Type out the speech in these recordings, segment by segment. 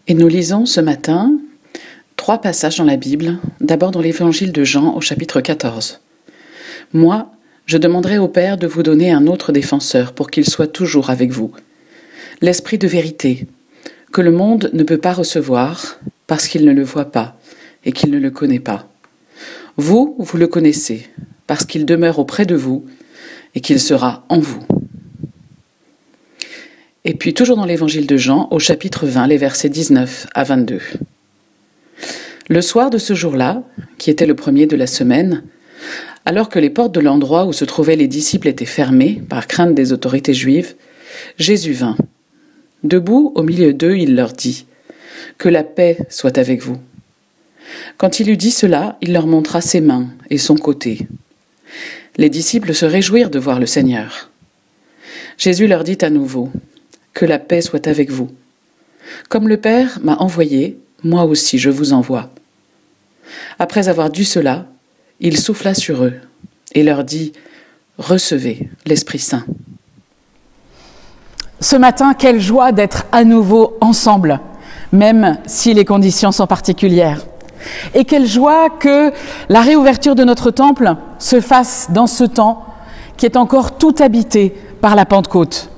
Et nous lisons ce matin 3 passages dans la Bible, d'abord dans l'évangile de Jean au chapitre 14. « Moi, je demanderai au Père de vous donner un autre défenseur pour qu'il soit toujours avec vous, l'Esprit de vérité, que le monde ne peut pas recevoir parce qu'il ne le voit pas et qu'il ne le connaît pas. Vous, vous le connaissez parce qu'il demeure auprès de vous et qu'il sera en vous. » Et puis toujours dans l'évangile de Jean, au chapitre 20, les versets 19 à 22. Le soir de ce jour-là, qui était le premier de la semaine, alors que les portes de l'endroit où se trouvaient les disciples étaient fermées par crainte des autorités juives, Jésus vint. Debout au milieu d'eux, il leur dit « Que la paix soit avec vous. » Quand il eut dit cela, il leur montra ses mains et son côté. Les disciples se réjouirent de voir le Seigneur. Jésus leur dit à nouveau « Que la paix soit avec vous. Comme le Père m'a envoyé, moi aussi je vous envoie. » Après avoir dit cela, il souffla sur eux et leur dit « Recevez l'Esprit Saint. » Ce matin, quelle joie d'être à nouveau ensemble, même si les conditions sont particulières. Et quelle joie que la réouverture de notre temple se fasse dans ce temps qui est encore tout habité par la Pentecôte.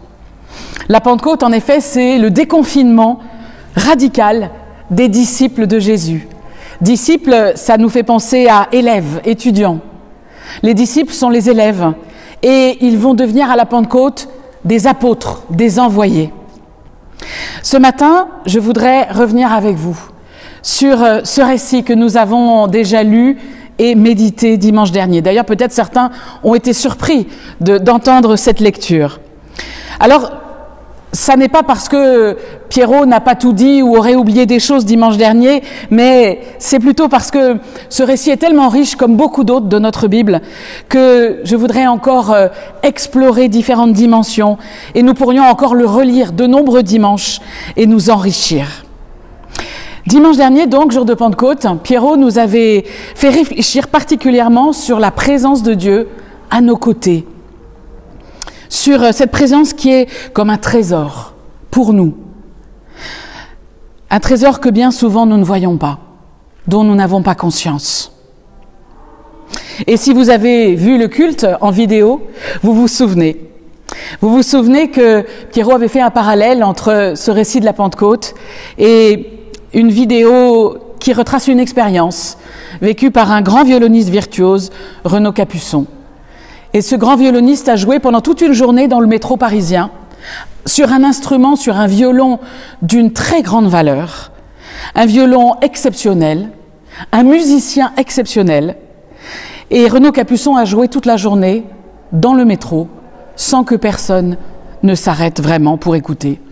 La Pentecôte, en effet, c'est le déconfinement radical des disciples de Jésus. Disciples, ça nous fait penser à élèves, étudiants. Les disciples sont les élèves et ils vont devenir à la Pentecôte des apôtres, des envoyés. Ce matin, je voudrais revenir avec vous sur ce récit que nous avons déjà lu et médité dimanche dernier. D'ailleurs, peut-être certains ont été surpris d'entendre cette lecture. Alors, ça n'est pas parce que Pierrot n'a pas tout dit ou aurait oublié des choses dimanche dernier, mais c'est plutôt parce que ce récit est tellement riche, comme beaucoup d'autres de notre Bible, que je voudrais encore explorer différentes dimensions et nous pourrions encore le relire de nombreux dimanches et nous enrichir. Dimanche dernier, donc, jour de Pentecôte, Pierrot nous avait fait réfléchir particulièrement sur la présence de Dieu à nos côtés. Sur cette présence qui est comme un trésor pour nous. Un trésor que bien souvent nous ne voyons pas, dont nous n'avons pas conscience. Et si vous avez vu le culte en vidéo, vous vous souvenez. Vous vous souvenez que Pierrot avait fait un parallèle entre ce récit de la Pentecôte et une vidéo qui retrace une expérience vécue par un grand violoniste virtuose, Renaud Capuçon. Et ce grand violoniste a joué pendant toute une journée dans le métro parisien, sur un instrument, sur un violon d'une très grande valeur, un violon exceptionnel, un musicien exceptionnel. Et Renaud Capuçon a joué toute la journée dans le métro, sans que personne ne s'arrête vraiment pour écouter,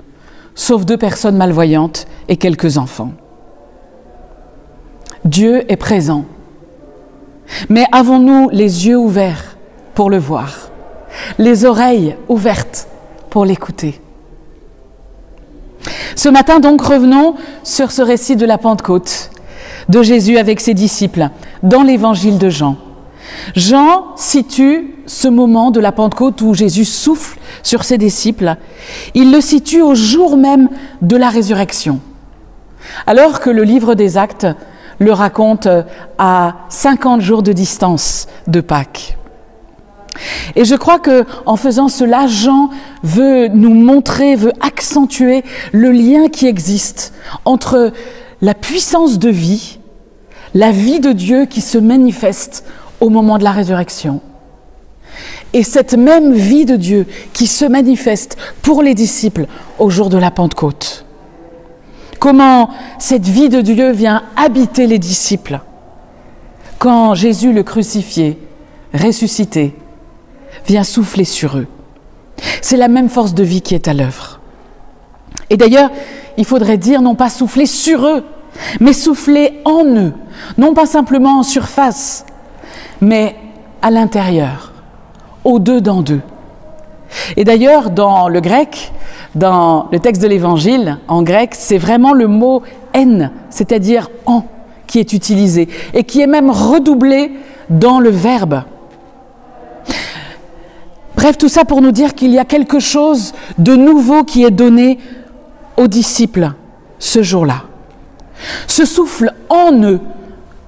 sauf 2 personnes malvoyantes et quelques enfants. Dieu est présent. Mais avons-nous les yeux ouverts pour le voir, les oreilles ouvertes pour l'écouter? Ce matin donc, revenons sur ce récit de la Pentecôte, de Jésus avec ses disciples, dans l'évangile de Jean. Jean situe ce moment de la Pentecôte où Jésus souffle sur ses disciples. Il le situe au jour même de la résurrection, alors que le livre des Actes le raconte à 50 jours de distance de Pâques. Et je crois que en faisant cela, Jean veut nous montrer, veut accentuer le lien qui existe entre la puissance de vie, la vie de Dieu qui se manifeste au moment de la résurrection, et cette même vie de Dieu qui se manifeste pour les disciples au jour de la Pentecôte. Comment cette vie de Dieu vient habiter les disciples quand Jésus le crucifié, ressuscité, vient souffler sur eux. C'est la même force de vie qui est à l'œuvre. Et d'ailleurs, il faudrait dire non pas souffler sur eux, mais souffler en eux, non pas simplement en surface, mais à l'intérieur, au-dedans d'eux. Et d'ailleurs, dans le grec, dans le texte de l'Évangile, en grec, c'est vraiment le mot « en », c'est-à-dire « en », qui est utilisé, et qui est même redoublé dans le verbe. Bref, tout ça pour nous dire qu'il y a quelque chose de nouveau qui est donné aux disciples ce jour-là. Ce souffle en eux,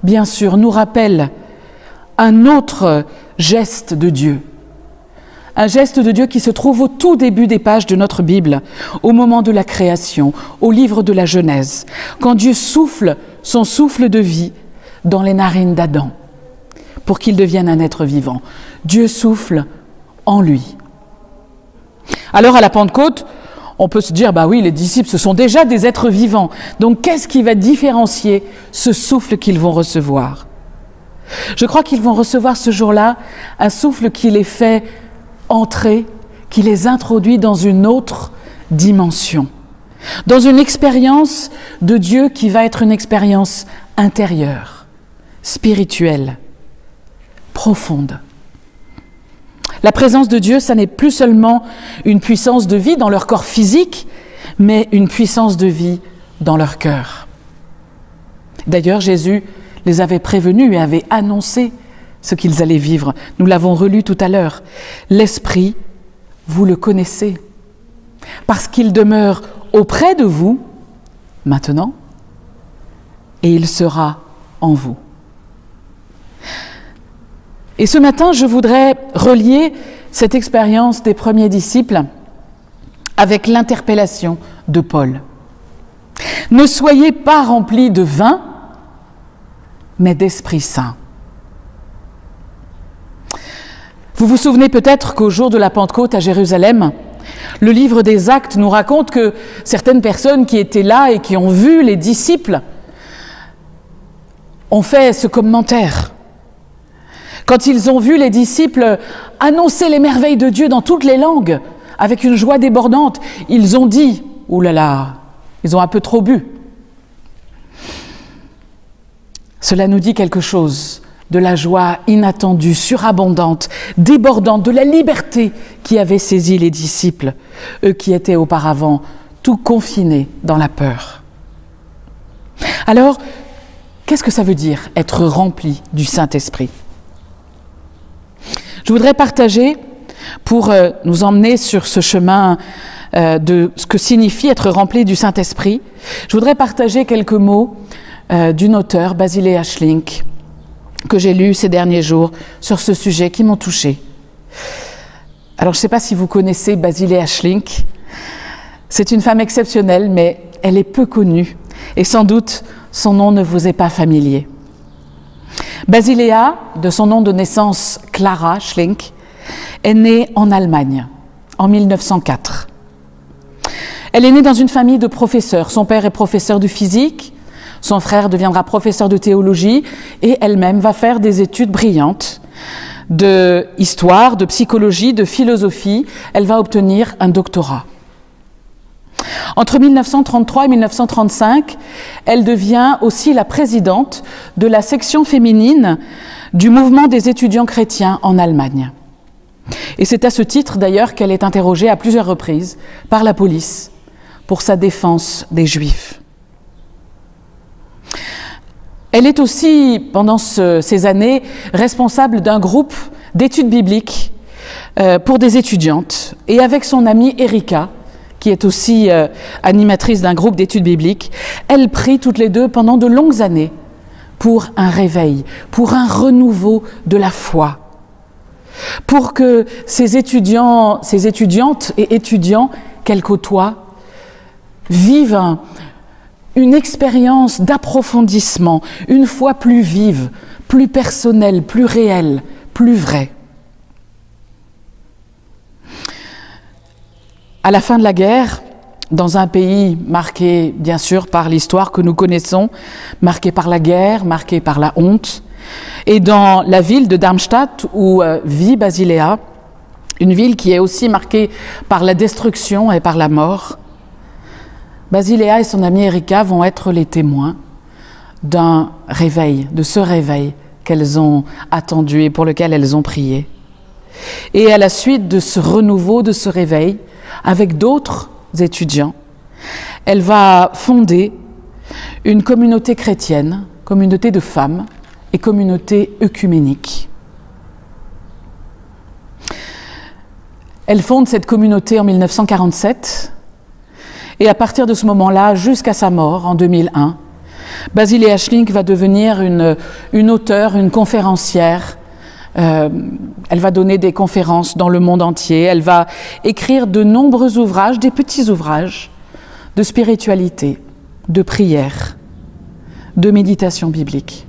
bien sûr, nous rappelle un autre geste de Dieu. Un geste de Dieu qui se trouve au tout début des pages de notre Bible, au moment de la création, au livre de la Genèse, quand Dieu souffle son souffle de vie dans les narines d'Adam, pour qu'il devienne un être vivant. Dieu souffle en lui. Alors à la Pentecôte, on peut se dire, bah oui, les disciples, ce sont déjà des êtres vivants. Donc qu'est-ce qui va différencier ce souffle qu'ils vont recevoir ? Je crois qu'ils vont recevoir ce jour-là un souffle qui les fait entrer, qui les introduit dans une autre dimension, dans une expérience de Dieu qui va être une expérience intérieure, spirituelle, profonde. La présence de Dieu, ça n'est plus seulement une puissance de vie dans leur corps physique, mais une puissance de vie dans leur cœur. D'ailleurs, Jésus les avait prévenus et avait annoncé ce qu'ils allaient vivre. Nous l'avons relu tout à l'heure. L'Esprit, vous le connaissez, parce qu'il demeure auprès de vous, maintenant, et il sera en vous. Et ce matin, je voudrais relier cette expérience des premiers disciples avec l'interpellation de Paul. Ne soyez pas remplis de vin, mais d'Esprit Saint. Vous vous souvenez peut-être qu'au jour de la Pentecôte à Jérusalem, le livre des Actes nous raconte que certaines personnes qui étaient là et qui ont vu les disciples ont fait ce commentaire. Quand ils ont vu les disciples annoncer les merveilles de Dieu dans toutes les langues, avec une joie débordante, ils ont dit « Ouh là là, ils ont un peu trop bu ». Cela nous dit quelque chose de la joie inattendue, surabondante, débordante, de la liberté qui avait saisi les disciples, eux qui étaient auparavant tout confinés dans la peur. Alors, qu'est-ce que ça veut dire être rempli du Saint-Esprit ? Je voudrais partager, pour nous emmener sur ce chemin de ce que signifie être rempli du Saint-Esprit, je voudrais partager quelques mots d'une auteure, Basilea Schlink, que j'ai lu ces derniers jours sur ce sujet qui m'ont touchée. Alors je ne sais pas si vous connaissez Basilea Schlink, c'est une femme exceptionnelle, mais elle est peu connue et sans doute son nom ne vous est pas familier. Basilea, de son nom de naissance Clara Schlink, est née en Allemagne en 1904. Elle est née dans une famille de professeurs. Son père est professeur de physique, son frère deviendra professeur de théologie et elle-même va faire des études brillantes de histoire, de psychologie, de philosophie. Elle va obtenir un doctorat. Entre 1933 et 1935, elle devient aussi la présidente de la section féminine du mouvement des étudiants chrétiens en Allemagne. Et c'est à ce titre d'ailleurs qu'elle est interrogée à plusieurs reprises par la police pour sa défense des Juifs. Elle est aussi, pendant ces années, responsable d'un groupe d'études bibliques pour des étudiantes. Et avec son amie Erika, qui est aussi animatrice d'un groupe d'études bibliques, elles prient toutes les deux pendant de longues années pour un réveil, pour un renouveau de la foi, pour que ces étudiantes et étudiants qu'elles côtoient vivent une expérience d'approfondissement, une foi plus vive, plus personnelle, plus réelle, plus vraie. À la fin de la guerre, dans un pays marqué, bien sûr, par l'histoire que nous connaissons, marqué par la guerre, marqué par la honte, et dans la ville de Darmstadt où vit Basilea, une ville qui est aussi marquée par la destruction et par la mort, Basilea et son amie Erika vont être les témoins d'un réveil, de ce réveil qu'elles ont attendu et pour lequel elles ont prié. Et à la suite de ce renouveau, de ce réveil, avec d'autres étudiants, elle va fonder une communauté chrétienne, communauté de femmes et communauté œcuménique. Elle fonde cette communauté en 1947 Et à partir de ce moment-là, jusqu'à sa mort en 2001, Basilea Schlink va devenir une auteure, une conférencière. Elle va donner des conférences dans le monde entier. Elle va écrire de nombreux ouvrages, des petits ouvrages de spiritualité, de prière, de méditation biblique.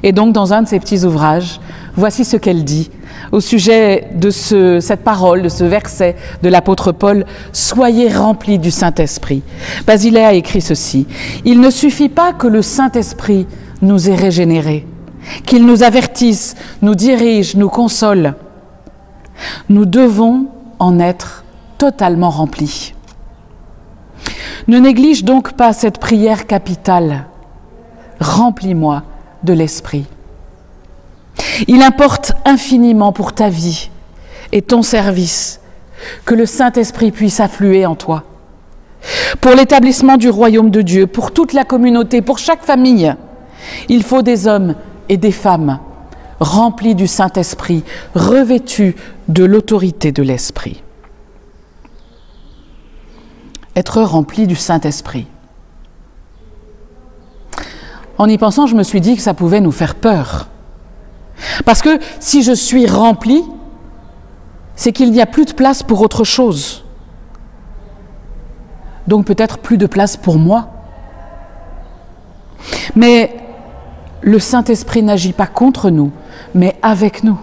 Et donc, dans un de ces petits ouvrages, voici ce qu'elle dit au sujet de cette parole, de ce verset de l'apôtre Paul, « Soyez remplis du Saint-Esprit ». Basilea a écrit ceci, « Il ne suffit pas que le Saint-Esprit nous ait régénérés, qu'il nous avertisse, nous dirige, nous console. Nous devons en être totalement remplis. Ne néglige donc pas cette prière capitale. Remplis-moi de l'Esprit. Il importe infiniment pour ta vie et ton service que le Saint-Esprit puisse affluer en toi. Pour l'établissement du royaume de Dieu, pour toute la communauté, pour chaque famille, il faut des hommes et des femmes remplis du Saint-Esprit, revêtus de l'autorité de l'Esprit. Être rempli du Saint-Esprit. En y pensant, je me suis dit que ça pouvait nous faire peur. Parce que si je suis rempli, c'est qu'il n'y a plus de place pour autre chose. Donc peut-être plus de place pour moi. Mais le Saint-Esprit n'agit pas contre nous, mais avec nous.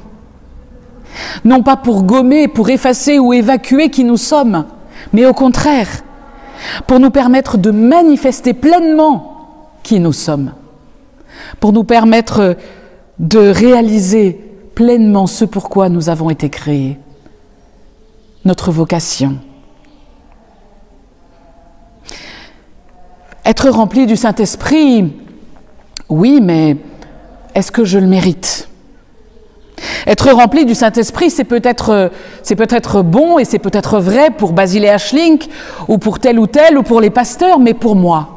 Non pas pour gommer, pour effacer ou évacuer qui nous sommes, mais au contraire, pour nous permettre de manifester pleinement qui nous sommes, pour nous permettre de réaliser pleinement ce pourquoi nous avons été créés, notre vocation. Être rempli du Saint-Esprit, oui, mais est-ce que je le mérite ? Être rempli du Saint-Esprit, c'est peut-être bon et c'est peut-être vrai pour Basilea Schlink ou pour tel ou pour les pasteurs, mais pour moi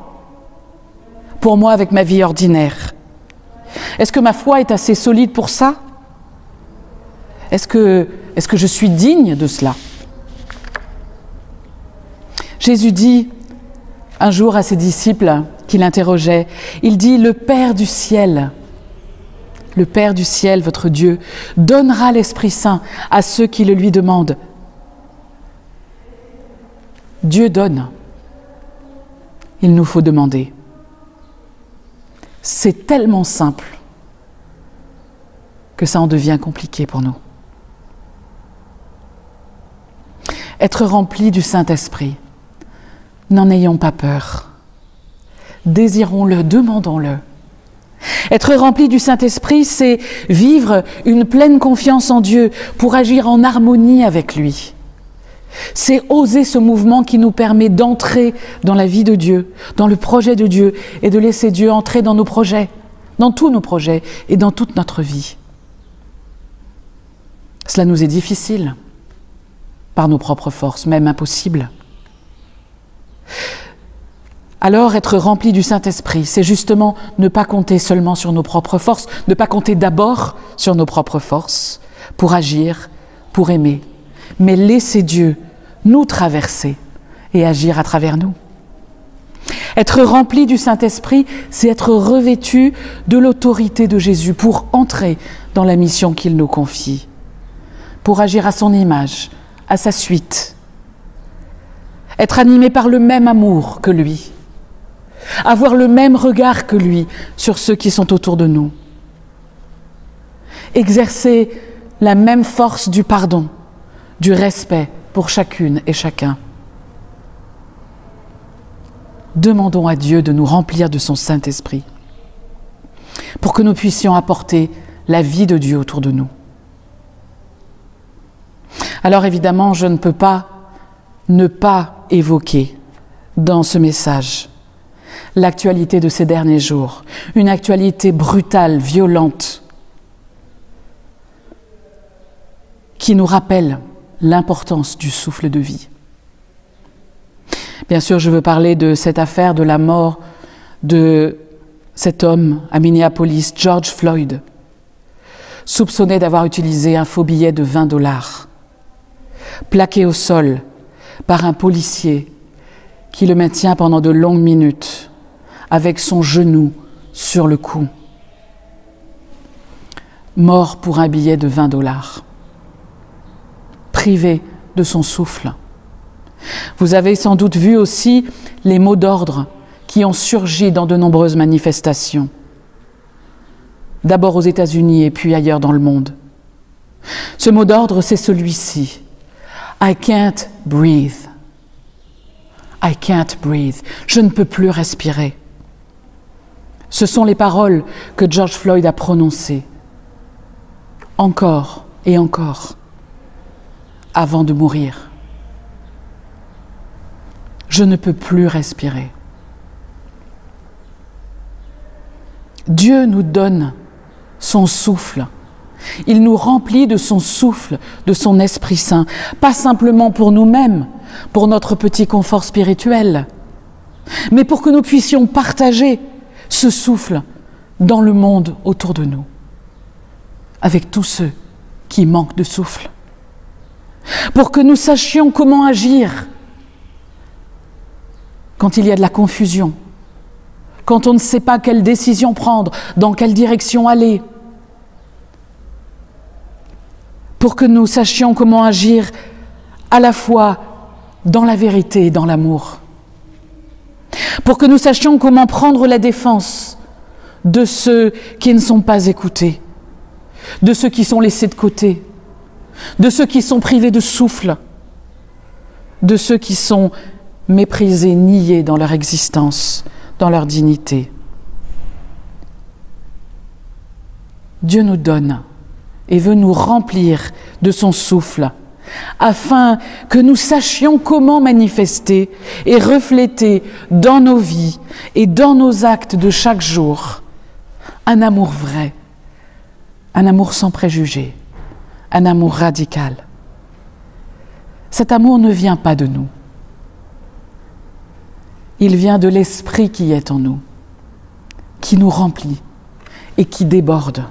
avec ma vie ordinaire. Est-ce que ma foi est assez solide pour ça ? Est-ce que je suis digne de cela ? Jésus dit un jour à ses disciples qui l'interrogeaient, il dit « Le Père du ciel, votre Dieu, donnera l'Esprit Saint à ceux qui le lui demandent. » Dieu donne. Il nous faut demander. C'est tellement simple que ça en devient compliqué pour nous. Être rempli du Saint-Esprit, n'en ayons pas peur. Désirons-le, demandons-le. Être rempli du Saint-Esprit, c'est vivre une pleine confiance en Dieu pour agir en harmonie avec lui. C'est oser ce mouvement qui nous permet d'entrer dans la vie de Dieu, dans le projet de Dieu, et de laisser Dieu entrer dans nos projets, dans tous nos projets et dans toute notre vie. Cela nous est difficile, par nos propres forces, même impossible. Alors, être rempli du Saint-Esprit, c'est justement ne pas compter seulement sur nos propres forces, ne pas compter d'abord sur nos propres forces pour agir, pour aimer, mais laisser Dieu nous traverser et agir à travers nous. Être rempli du Saint-Esprit, c'est être revêtu de l'autorité de Jésus pour entrer dans la mission qu'il nous confie, pour agir à son image, à sa suite. Être animé par le même amour que lui, avoir le même regard que lui sur ceux qui sont autour de nous, exercer la même force du pardon, du respect pour chacune et chacun. Demandons à Dieu de nous remplir de son Saint-Esprit pour que nous puissions apporter la vie de Dieu autour de nous. Alors évidemment, je ne peux pas ne pas évoquer dans ce message l'actualité de ces derniers jours, une actualité brutale, violente, qui nous rappelle l'importance du souffle de vie. Bien sûr, je veux parler de cette affaire de la mort de cet homme à Minneapolis, George Floyd, soupçonné d'avoir utilisé un faux billet de $20, plaqué au sol par un policier qui le maintient pendant de longues minutes, avec son genou sur le cou. Mort pour un billet de $20. Privé de son souffle. Vous avez sans doute vu aussi les mots d'ordre qui ont surgi dans de nombreuses manifestations. D'abord aux États-Unis et puis ailleurs dans le monde. Ce mot d'ordre, c'est celui-ci. I can't breathe. I can't breathe. Je ne peux plus respirer. Ce sont les paroles que George Floyd a prononcées. Encore et encore. Avant de mourir. Je ne peux plus respirer. Dieu nous donne son souffle. Il nous remplit de son souffle, de son Esprit Saint, pas simplement pour nous-mêmes, pour notre petit confort spirituel, mais pour que nous puissions partager ce souffle dans le monde autour de nous, avec tous ceux qui manquent de souffle. Pour que nous sachions comment agir quand il y a de la confusion, quand on ne sait pas quelle décision prendre, dans quelle direction aller. Pour que nous sachions comment agir à la fois dans la vérité et dans l'amour. Pour que nous sachions comment prendre la défense de ceux qui ne sont pas écoutés, de ceux qui sont laissés de côté, de ceux qui sont privés de souffle, de ceux qui sont méprisés, niés dans leur existence, dans leur dignité. Dieu nous donne et veut nous remplir de son souffle, afin que nous sachions comment manifester et refléter dans nos vies et dans nos actes de chaque jour un amour vrai, un amour sans préjugés, un amour radical. Cet amour ne vient pas de nous. Il vient de l'Esprit qui est en nous, qui nous remplit et qui déborde.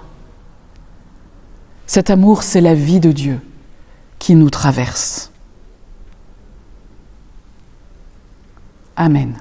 Cet amour, c'est la vie de Dieu qui nous traverse. Amen.